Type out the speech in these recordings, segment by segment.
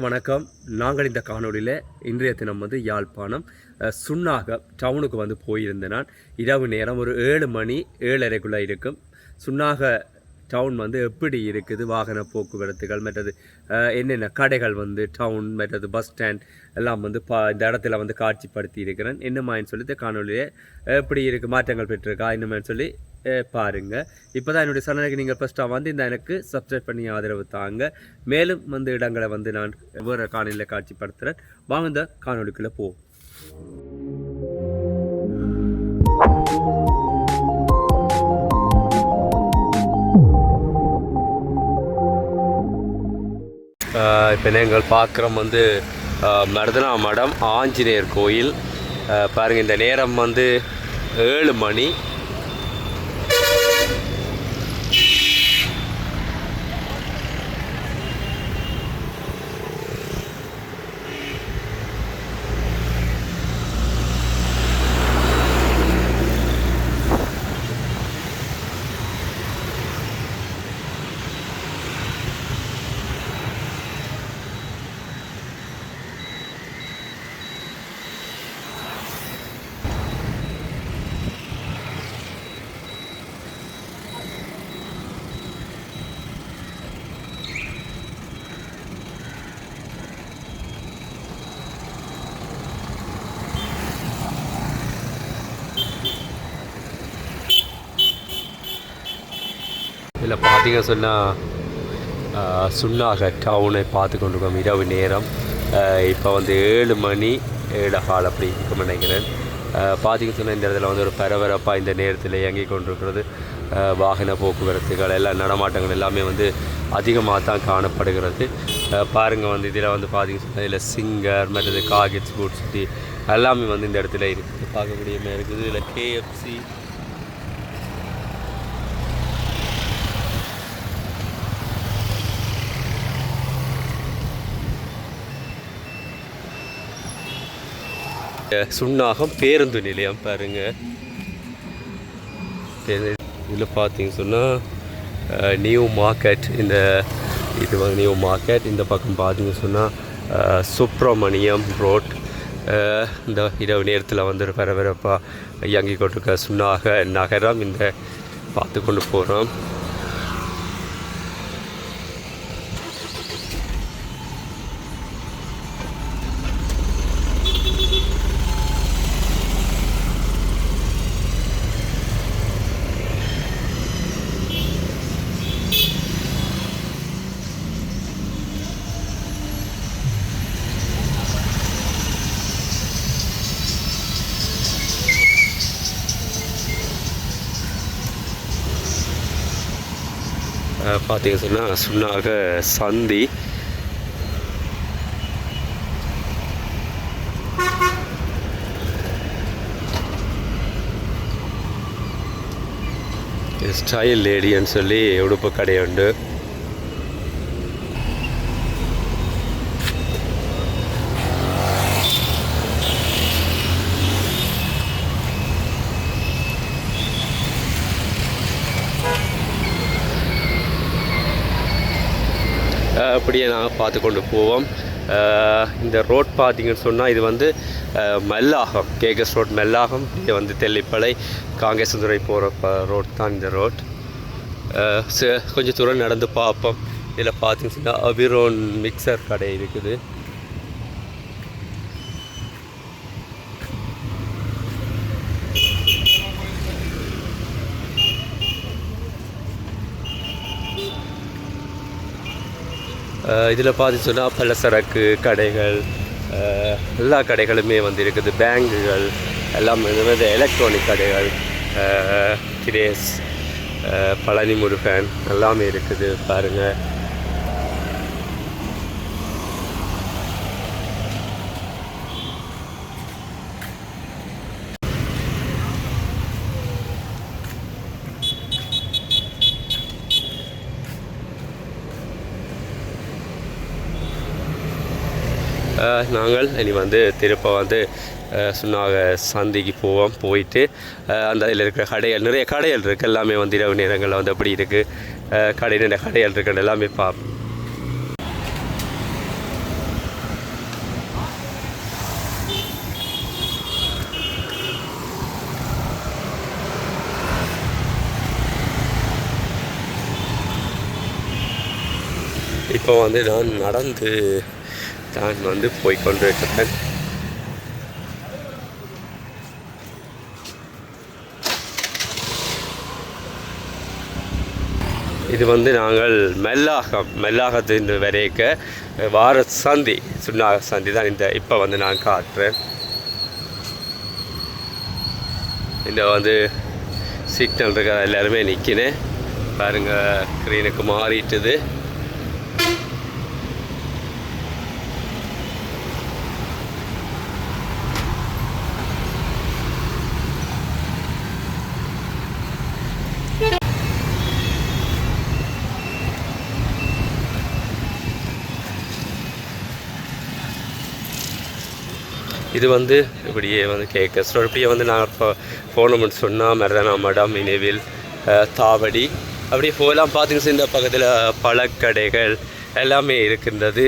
வணக்கம். நாங்கள் இந்த காணொலியில் இன்றைய தினம் யாழ்ப்பாணம் சுன்னாக டவுனுக்கு போயிருந்தேன். நான் இரவு நேரம் ஒரு 7 மணி 7:30 இருக்கும். சுன்னாக டவுன் எப்படி இருக்குது, வாகன போக்குவரத்துகள் மற்றது என்னென்ன கடைகள் டவுன் மற்றது பஸ் ஸ்டாண்ட் எல்லாம் இந்த இடத்துல காட்சிப்படுத்தி இருக்கிறேன். என்னமான்னு சொல்லி இந்த காணொலியை எப்படி இருக்குது, மாற்றங்கள் பெற்றிருக்கா என்னமான்னு சொல்லி பாருங்கள். இப்போ தான் என்னுடைய சேனலுக்கு நீங்கள் ஃபஸ்ட்டாக இந்த எனக்கு சப்ஸ்கிரைப் பண்ணி ஆதரவு தாங்க. மேலும் இடங்களை நான் வேறு காணொலியில் காட்சிப்படுத்துகிறேன். வாங்க இந்த காணொலிக்குள்ளே போ. இப்போ நீங்கள் பார்க்குறோம் மருதனா மடம் ஆஞ்சநேயர் கோயில். பாருங்கள், இந்த நேரம் 7 மணி. இதில் பார்த்தீங்க சொன்னால் சுன்னாக டவுனை பார்த்து கொண்டிருக்கோம். இரவு நேரம் இப்போ 7 மணி 7:15 அப்படி இருக்கும் நினைக்கிறேன். பார்த்திங்க சொன்னால் இந்த இடத்துல ஒரு பரபரப்பாக இந்த நேரத்தில் இயங்கி கொண்டிருக்கிறது. வாகன போக்குவரத்துகள் எல்லாம் நடமாட்டங்கள் எல்லாமே அதிகமாக தான் காணப்படுகிறது. பாருங்கள், இதில் பார்த்திங்க சொன்னால் இதில் சிங்கர் மற்றது காகெட்ஸ் ஃபுட் சிட்டி எல்லாமே இந்த இடத்துல இருக்குது, பார்க்கக்கூடியமாக இருக்குது. இதில் கேஎஃப்சி சுன்னாகம் பேருந்து நிலையம் பாருங்கள். இதில் பார்த்தீங்க சொன்னால் நியூ மார்க்கெட். இது நியூ மார்க்கெட். இந்த பக்கம் பார்த்தீங்க சொன்னால் சுப்பிரமணியம் ரோட். இந்த இரவு நேரத்தில் பரபரப்பாக இயங்கி கொண்டிருக்க சுன்னாக நகரம் இந்த பார்த்து கொண்டு போகிறோம். பார்த்தீங்க சொன்னால் சுன்னாக சந்தி. ஸ்டைல் லேடின்னு சொல்லி உடுப்பு கடை உண்டு. அப்படியே நாங்கள் பார்த்து கொண்டு போவோம். இந்த ரோட் பார்த்திங்கன்னு சொன்னால் இது மெல்லாகம், கேகஸ் ரோட் மெல்லாகம். இது தெல்லிப்பளை காங்கேசந்துறை போகிற ரோட் தான் இந்த ரோட். கொஞ்சம் தூரம் நடந்து பார்ப்போம். இதில் பார்த்திங்கன்னு சொன்னால் அபிரோன் மிக்சர் கடை இருக்குது. இதில் பார்த்து சொன்னால் பலசரக்கு கடைகள் எல்லா கடைகளுமே இருக்குது. பேங்குகள் எல்லாம் எலக்ட்ரானிக் கடைகள், கிரேஸ், பழனி முருகன் எல்லாமே இருக்குது பாருங்கள். நாங்கள் இனி திருப்ப சுன்னாக சந்தைக்கு போவோம். போயிட்டு அந்த அதில் இருக்கிற கடைகள், நிறைய கடைகள் இருக்குது. எல்லாமே இரவு நேரங்களில் எப்படி இருக்குது, நிறைய கடைகள் இருக்குது, எல்லாமே பார்ப்போம். இப்போ வந்து நான் நடந்து தான் வந்து போய்கொண்டிருக்கிறேன். இது வந்து நாங்கள் மெல்லாகத்தின் வரைக்க வார சந்தி சுண்ணாக சந்தி தான் இந்த இப்போ வந்து நான் காட்டுறேன். இந்த வந்து சிக்னல் இருக்கிற எல்லாருமே நிற்கினேன் பாருங்கள், ஸ்க்ரீனுக்கு மாறிட்டுது. இது வந்து இப்படியே வந்து கேட்க இப்படியே வந்து நாங்கள் இப்போ போனோம்னு சொன்னால் மருதனா மடம், இனிவில், தாவடி அப்படியே போகலாம். பார்த்திங்கன்னா இந்த பக்கத்தில் பழக்கடைகள் எல்லாமே இருக்கின்றது.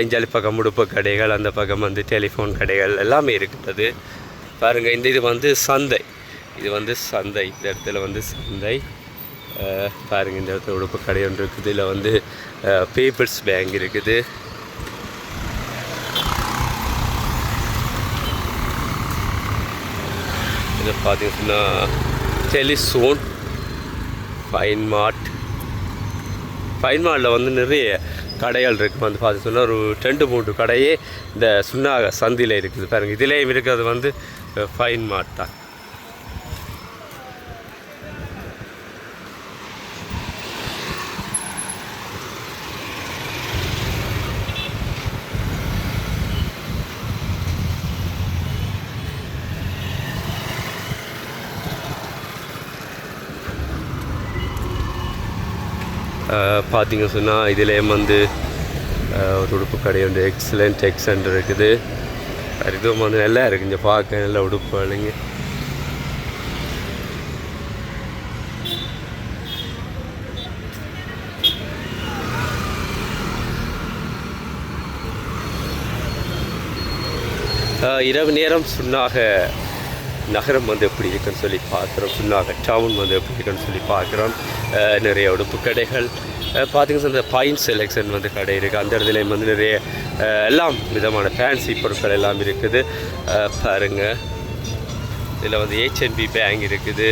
இஞ்சாலி பக்கம் உடுப்பு கடைகள், அந்த பக்கம் வந்து டெலிஃபோன் கடைகள் எல்லாமே இருக்கின்றது. பாருங்கள், இது வந்து சந்தை. இது வந்து சந்தை. இந்த இடத்துல வந்து சந்தை பாருங்கள். இந்த இடத்துல உடுப்பு கடை ஒன்று இருக்குது. இதில் வந்து பீப்புள்ஸ் பேங்க் இருக்குது. இதை பார்த்தீங்கன்னா டெலிசோன், ஃபைன் மார்ட்டில் வந்து நிறைய கடைகள் இருக்குது. வந்து பார்த்தீங்கன்னா ஒரு 2-3 கடையே இந்த சுண்ணாக சந்தியில் இருக்குது. பாருங்கள், இதிலேயும் இருக்கிறது வந்து ஃபைன் மார்ட் தான். பார்த்திங்க சொன்னால் இதிலேயும் வந்து ஒரு உடுப்பு கடை வந்து எக்ஸலண்ட் எக்ஸென்ட் இருக்குது. இதுவும் வந்து நல்லா இருக்குது. இங்கே பார்க்க நல்ல உடுப்பு இல்லைங்க. இரவு நேரம் சுண்ணாக நகரம் வந்து எப்படி இருக்குன்னு சொல்லி பார்க்குறோம். சுண்ணாக டவுன் வந்து எப்படி இருக்குன்னு சொல்லி பார்க்குறோம். நிறைய உடுப்பு கடைகள் பார்த்திங்கன்னா இந்த பைன் செலெக்ஷன் வந்து கடை இருக்குது. அந்த இடத்துலையும் வந்து நிறைய எல்லாம் விதமான ஃபேன்சி பொருட்கள் எல்லாம் இருக்குது. பாருங்கள், இதில் வந்து H&B பேங்க் இருக்குது.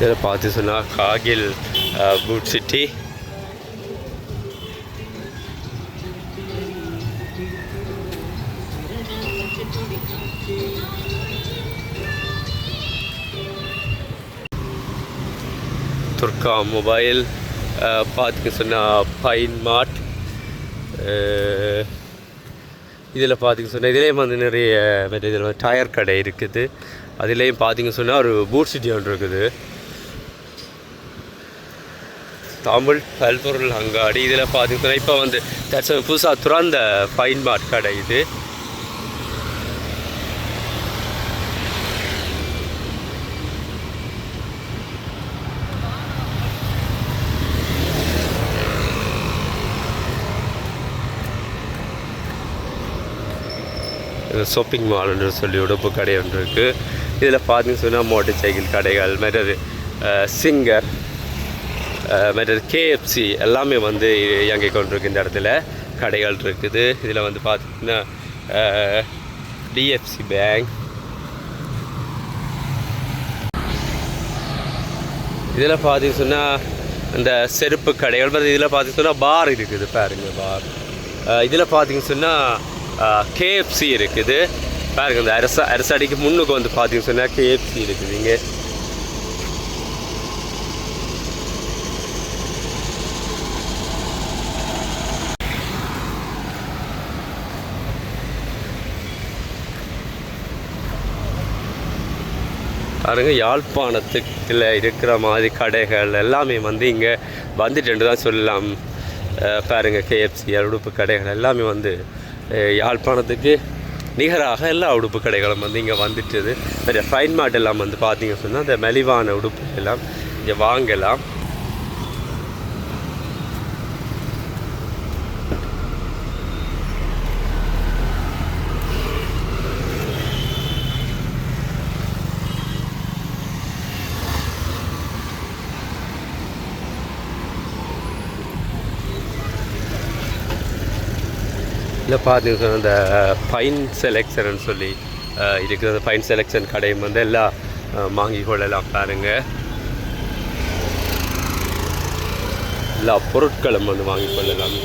இதில் பார்த்து சொன்னால் காகில் பூட் சிட்டி, துர்கா மொபைல், பார்த்துக்க சொன்னால் பைன் மார்ட். இதில் பார்த்திங்க சொன்னால் இதிலேயும் வந்து நிறைய இதில் வந்து டயர் கடை இருக்குது. அதுலேயும் பார்த்திங்க சொன்னால் ஒரு பூட் சிட்டி ஒன்று இருக்குது. தமிழ் பல்பொருள் அங்காடி. இதில் பார்த்திங்கன்னா இப்போ வந்து புதுசாக துறந்த ஃபைன் மார்ட் கடை இது. ஷாப்பிங் மால்னு சொல்லி உடுப்பு கடை ஒன்று இருக்குது. இதில் பார்த்திங்க சொன்னால் மோட்டர் சைக்கிள் கடைகள், மற்றது சிங்கர், மற்றது KFC எல்லாமே வந்து இயங்கிக் கொண்டிருக்கு. இந்த இடத்துல கடைகள் இருக்குது. இதில் வந்து பார்த்திங்கன்னா DFC பேங்க். இதில் பார்த்திங்க சொன்னால் இந்த செருப்பு கடைகள். இதில் பார்த்திங்க சொன்னால் பார் இருக்குது. பாருங்கள், பார். இதில் பார்த்திங்க சொன்னால் KFC இருக்குது. பாருங்கள், இந்த அரசடிக்கு முன்னுக்கு வந்து பார்த்திங்க சொன்னால் KFC இருக்குது இங்கே. பாருங்கள், யாழ்ப்பாணத்துக்குள்ள இருக்கிற மாதிரி கடைகள் எல்லாமே வந்து இங்கே வந்துட்டு தான் சொல்லலாம். பாருங்கள், KFC உடுப்பு கடைகள் எல்லாமே வந்து யாழ்ப்பாணத்துக்கு நிகராக எல்லா உடுப்பு கடைகளும் வந்து இங்கே வந்துட்டுது. நிறைய ஃபைன் மார்ட் எல்லாம் வந்து பார்த்திங்க சொன்னால் அந்த மலிவான உடுப்பு எல்லாம் இங்கே வாங்கலாம். இல்லை பார்த்தீங்கன்னா இந்த ஃபைன் செலெக்ஷன் சொல்லி இருக்கிற அந்த ஃபைன் செலெக்ஷன் கடையும் வந்து எல்லாம் வாங்கி கொள்ளலாம் பாருங்கள். எல்லா பொருட்களும் வந்து வாங்கி கொள்ளலாம்.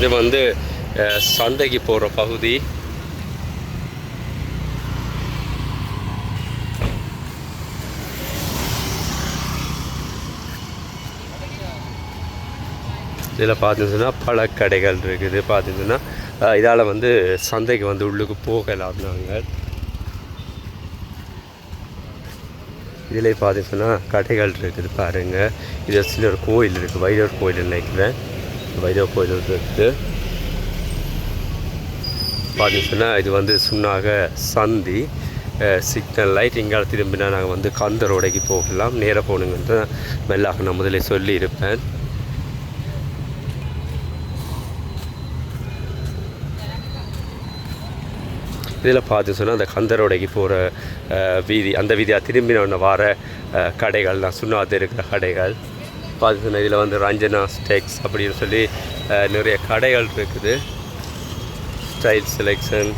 இது வந்து சந்தைக்கு போகிற பகுதி. இதில் பார்த்தீங்கன்னா பழக்கடைகள் இருக்குது. பார்த்தீங்கன்னா இதால் வந்து சந்தைக்கு வந்து உள்ளுக்கு போகலாம். நாங்கள் இதில் பார்த்தீங்கன்னா கடைகள் இருக்குது பாருங்கள். இது சில ஒரு கோயில் இருக்குது, வைரவர் கோயில் நினைக்கிறேன். வைரவர் கோயில் இருக்குது பார்த்தீங்கன்னா. இது வந்து சுன்னாக சந்தி சிக்னல் லைட். இங்கே திரும்பினா நாங்கள் வந்து கந்தரோடைக்கு போகலாம். நேராக போகணுங்கன்ட்டு மெல்லாக நான் முதலே சொல்லியிருப்பேன். இதில் பார்த்து சொன்னால் அந்த கந்தரோடைக்கு போகிற வீதி, அந்த வீதியாக திரும்பின வர கடைகள் தான் சுண்ணாது இருக்கிற கடைகள். பார்த்து சொன்னால் இதில் வந்து ரஞ்சனா ஸ்டெக்ஸ் அப்படின்னு சொல்லி நிறைய கடைகள் இருக்குது. ஸ்டைல் செலெக்ஷன்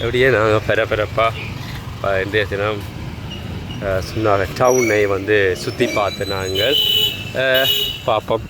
எப்படியே நாங்கள் பரபரப்பாக இன்றைய தினம் சுன்னாக டவுனை வந்து சுற்றி பார்த்து நாங்கள் பார்ப்போம்.